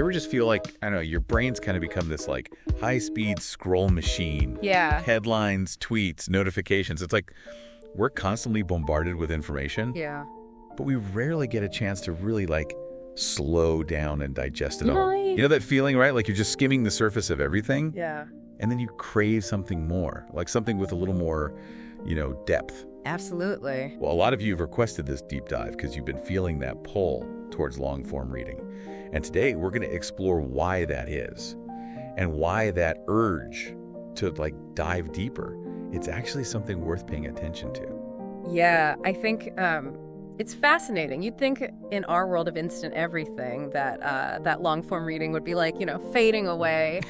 You ever just feel like, I don't know, your brain's kind of become this like high-speed scroll machine? Yeah. Headlines, tweets, notifications. It's like we're constantly bombarded with information. Yeah. But we rarely get a chance to really like slow down and digest it all. Right. You know that feeling, right? Like you're just skimming the surface of everything. Yeah. And then you crave something more, like something with a little more, depth. Absolutely. Well, a lot of you have requested this deep dive because you've been feeling that pull towards long-form reading. And today we're going to explore why that is and why that urge to like dive deeper, it's actually something worth paying attention to. Yeah, I think it's fascinating. You'd think in our world of instant everything that that long-form reading would be like, fading away.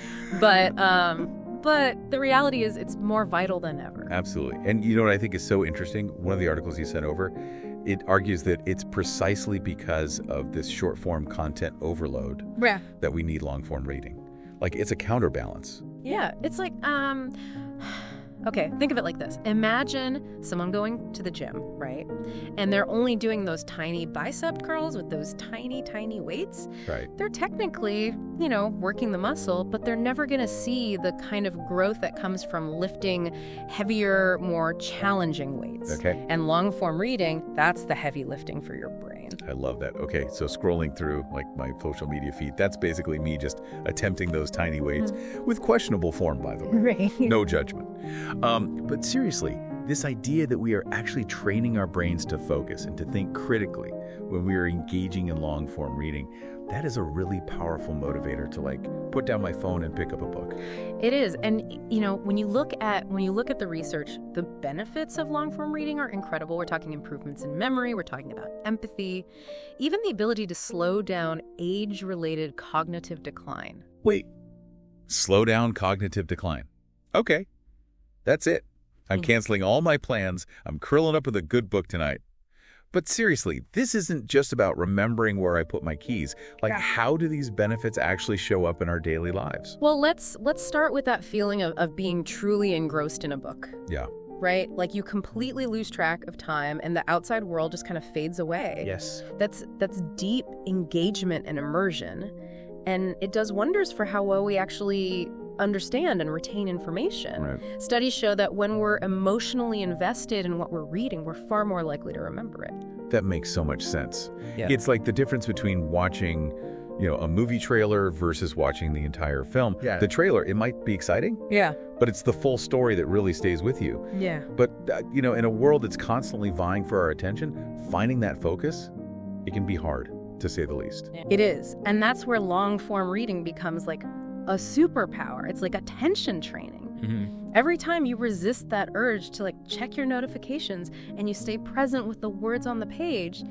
But the reality is it's more vital than ever. Absolutely. And you know what I think is so interesting? One of the articles you sent over, it argues that it's precisely because of this short-form content overload that we need long-form reading. Like, it's a counterbalance. Yeah, it's like, okay, think of it like this. Imagine someone going to the gym, right? And they're only doing those tiny bicep curls with those tiny, tiny weights. Right. They're technically, working the muscle, but they're never going to see the kind of growth that comes from lifting heavier, more challenging weights. Okay. And long-form reading, that's the heavy lifting for your brain. I love that. Okay, so scrolling through like my social media feed, that's basically me just attempting those tiny weights with questionable form, by the way. Right. No judgment. But seriously, this idea that we are actually training our brains to focus and to think critically when we are engaging in long-form reading, that is a really powerful motivator to like put down my phone and pick up a book. It is. And when you look at the research, the benefits of long-form reading are incredible. We're talking improvements in memory, we're talking about empathy, even the ability to slow down age-related cognitive decline. Wait, slow down cognitive decline. Okay. That's it. I'm canceling all my plans. I'm curling up with a good book tonight. But seriously, this isn't just about remembering where I put my keys. Like, how do these benefits actually show up in our daily lives? Well, let's start with that feeling of being truly engrossed in a book. Yeah. Right? Like you completely lose track of time and the outside world just kind of fades away. Yes. That's deep engagement and immersion. And it does wonders for how well we actually understand and retain information. Right. Studies show that when we're emotionally invested in what we're reading, we're far more likely to remember it. That makes so much sense. Yeah. It's like the difference between watching, a movie trailer versus watching the entire film. Yeah. The trailer, it might be exciting. Yeah. But it's the full story that really stays with you. Yeah. But, in a world that's constantly vying for our attention, finding that focus, it can be hard, to say the least. It is. And that's where long-form reading becomes like a superpower. It's like attention training. Mm-hmm. Every time you resist that urge to like check your notifications and you stay present with the words on the page,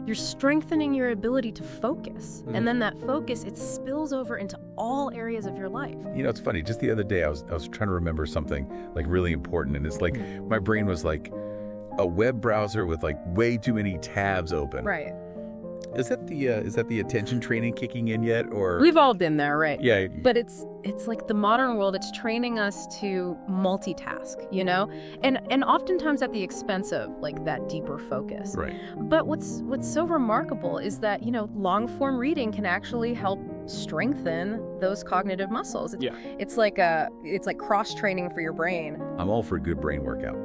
you're strengthening your ability to focus. And then that focus, it spills over into all areas of your life. It's funny. Just the other day, I was trying to remember something like really important. And it's like my brain was like a web browser with like way too many tabs open. Right. Is that the attention training kicking in yet, or? We've all been there, right? Yeah. But it's like the modern world, it's training us to multitask, And oftentimes at the expense of like that deeper focus. Right. But what's so remarkable is that, long-form reading can actually help strengthen those cognitive muscles. It's like cross-training for your brain. I'm all for a good brain workout.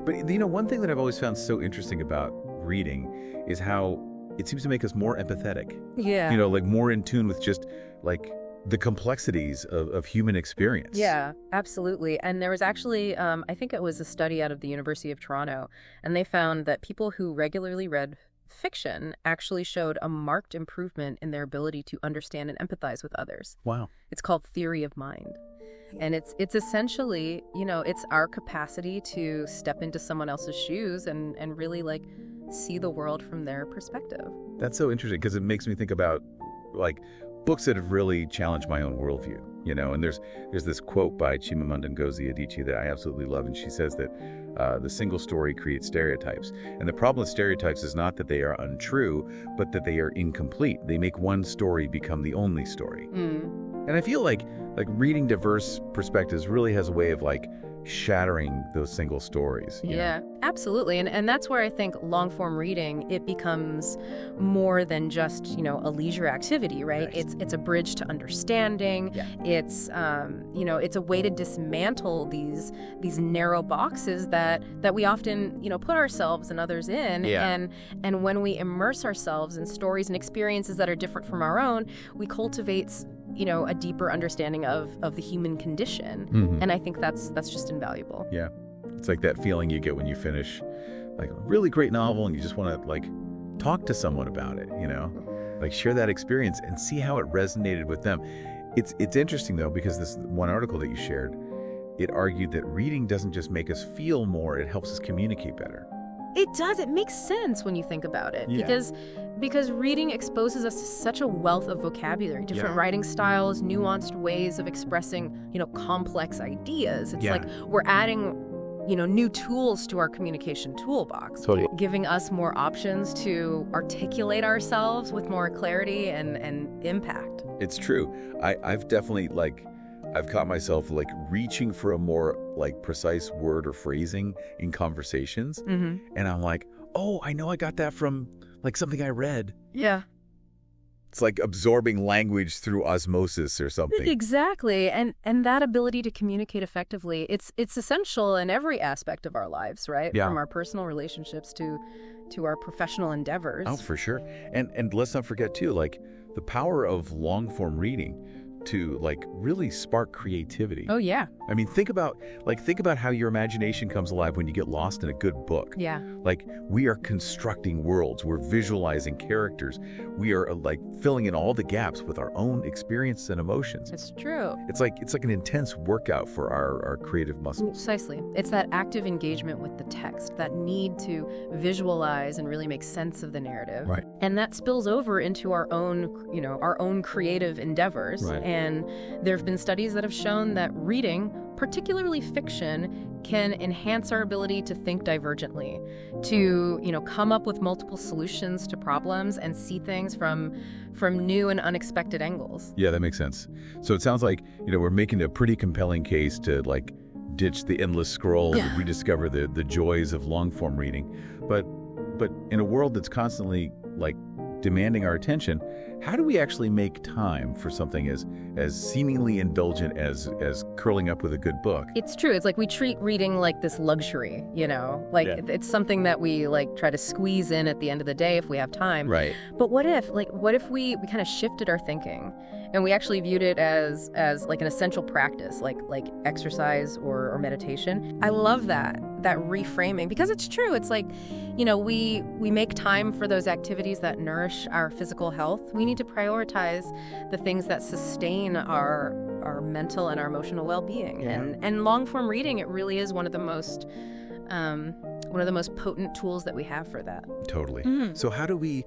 But one thing that I've always found so interesting about reading is how it seems to make us more empathetic. Yeah. Like more in tune with just like the complexities of human experience. Yeah, absolutely. And there was actually, I think it was a study out of the University of Toronto, and they found that people who regularly read fiction actually showed a marked improvement in their ability to understand and empathize with others. Wow. It's called theory of mind. And it's essentially, it's our capacity to step into someone else's shoes and really like see the world from their perspective. That's so interesting because it makes me think about like books that have really challenged my own worldview, and there's this quote by Chimamanda Ngozi Adichie that I absolutely love, and she says that the single story creates stereotypes, and the problem with stereotypes is not that they are untrue, but that they are incomplete. They make one story become the only story. And I feel like reading diverse perspectives really has a way of like shattering those single stories. You Yeah, know? absolutely. And that's where I think long form reading, it becomes more than just, a leisure activity, right? Nice. It's a bridge to understanding. Yeah. It's it's a way to dismantle these narrow boxes that we often, put ourselves and others in. Yeah. And when we immerse ourselves in stories and experiences that are different from our own, we cultivate a deeper understanding of the human condition. Mhm. And I think that's just invaluable. Yeah. It's like that feeling you get when you finish like a really great novel and you just want to like talk to someone about it, like share that experience and see how it resonated with them. It's interesting though, because this one article that you shared, it argued that reading doesn't just make us feel more, it helps us communicate better. It does. It makes sense when you think about it. Yeah. Because reading exposes us to such a wealth of vocabulary, different writing styles, nuanced ways of expressing, complex ideas. It's like we're adding, new tools to our communication toolbox, Totally. giving us more options to articulate ourselves with more clarity and impact. It's true. I've definitely I've caught myself reaching for a more precise word or phrasing in conversations. Mm-hmm. And I'm like, oh, I know I got that from something I read. Yeah. It's like absorbing language through osmosis or something. Exactly. And that ability to communicate effectively, it's essential in every aspect of our lives, right? Yeah. From our personal relationships to our professional endeavors. Oh, for sure. And let's not forget too, the power of long form reading to really spark creativity. Oh, yeah. I mean, think about how your imagination comes alive when you get lost in a good book. Yeah. We are constructing worlds, we're visualizing characters, we are filling in all the gaps with our own experiences and emotions. It's true. It's like an intense workout for our creative muscles. Precisely. It's that active engagement with the text, that need to visualize and really make sense of the narrative. Right. And that spills over into our own creative endeavors. Right. And there have been studies that have shown that reading, particularly fiction, can enhance our ability to think divergently, to, come up with multiple solutions to problems and see things from new and unexpected angles. Yeah, that makes sense. So it sounds like, we're making a pretty compelling case to ditch the endless scroll and rediscover the joys of long form reading. But in a world that's constantly demanding our attention, how do we actually make time for something as seemingly indulgent as curling up with a good book? It's true. It's we treat reading like this luxury, It's something that we try to squeeze in at the end of the day if we have time. Right. But what if we kind of shifted our thinking and we actually viewed it as an essential practice, like exercise or meditation? I love that reframing, because it's true. It's we make time for those activities that nourish our physical health. We need to prioritize the things that sustain our mental and our emotional well-being. Yeah. And long form reading, it really is one of the most potent tools that we have for that. Totally. Mm-hmm. So how do we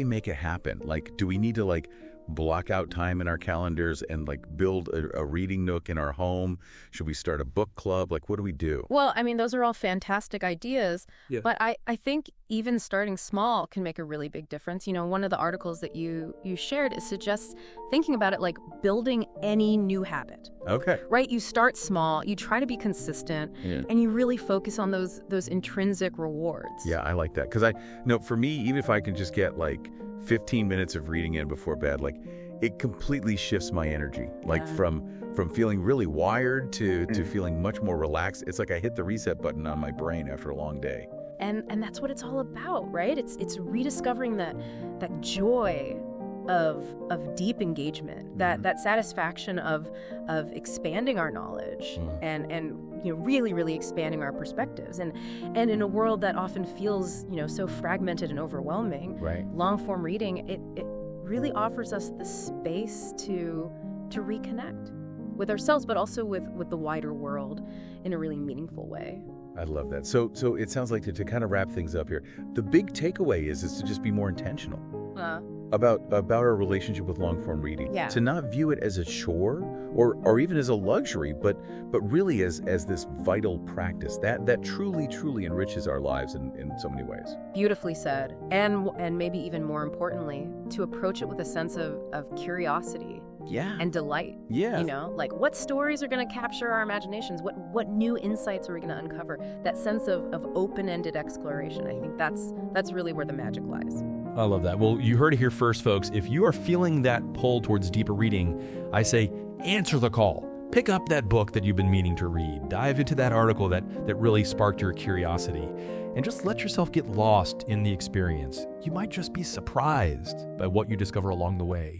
make it happen? Do we need to block out time in our calendars and build a reading nook in our home? Should we start a book club? What do we do? Well, I mean, those are all fantastic ideas, Yeah. but I think even starting small can make a really big difference. One of the articles that you shared suggests thinking about it like building any new habit. Okay. Right? You start small, you try to be consistent, and you really focus on those intrinsic rewards. Yeah, I like that. Because for me, even if I can just get 15 minutes of reading in before bed, it completely shifts my energy. From feeling really wired to feeling much more relaxed. It's I hit the reset button on my brain after a long day. And that's what it's all about, right? It's rediscovering that joy of deep engagement, that satisfaction of expanding our knowledge and really, really expanding our perspectives. And in a world that often feels, so fragmented and overwhelming, Right. long form reading, it really offers us the space to reconnect with ourselves, but also with the wider world in a really meaningful way. I love that. So it sounds like to kind of wrap things up here, the big takeaway is to just be more intentional about our relationship with long form reading. Yeah. To not view it as a chore or even as a luxury, but really as this vital practice that truly enriches our lives in so many ways. Beautifully said. And maybe even more importantly, to approach it with a sense of curiosity Yeah. and delight. Yeah. You know, like what stories are going to capture our imaginations? What new insights are we going to uncover? That sense of open-ended exploration. I think that's really where the magic lies. I love that. Well, you heard it here first, folks. If you are feeling that pull towards deeper reading, I say answer the call. Pick up that book that you've been meaning to read. Dive into that article that really sparked your curiosity. And just let yourself get lost in the experience. You might just be surprised by what you discover along the way.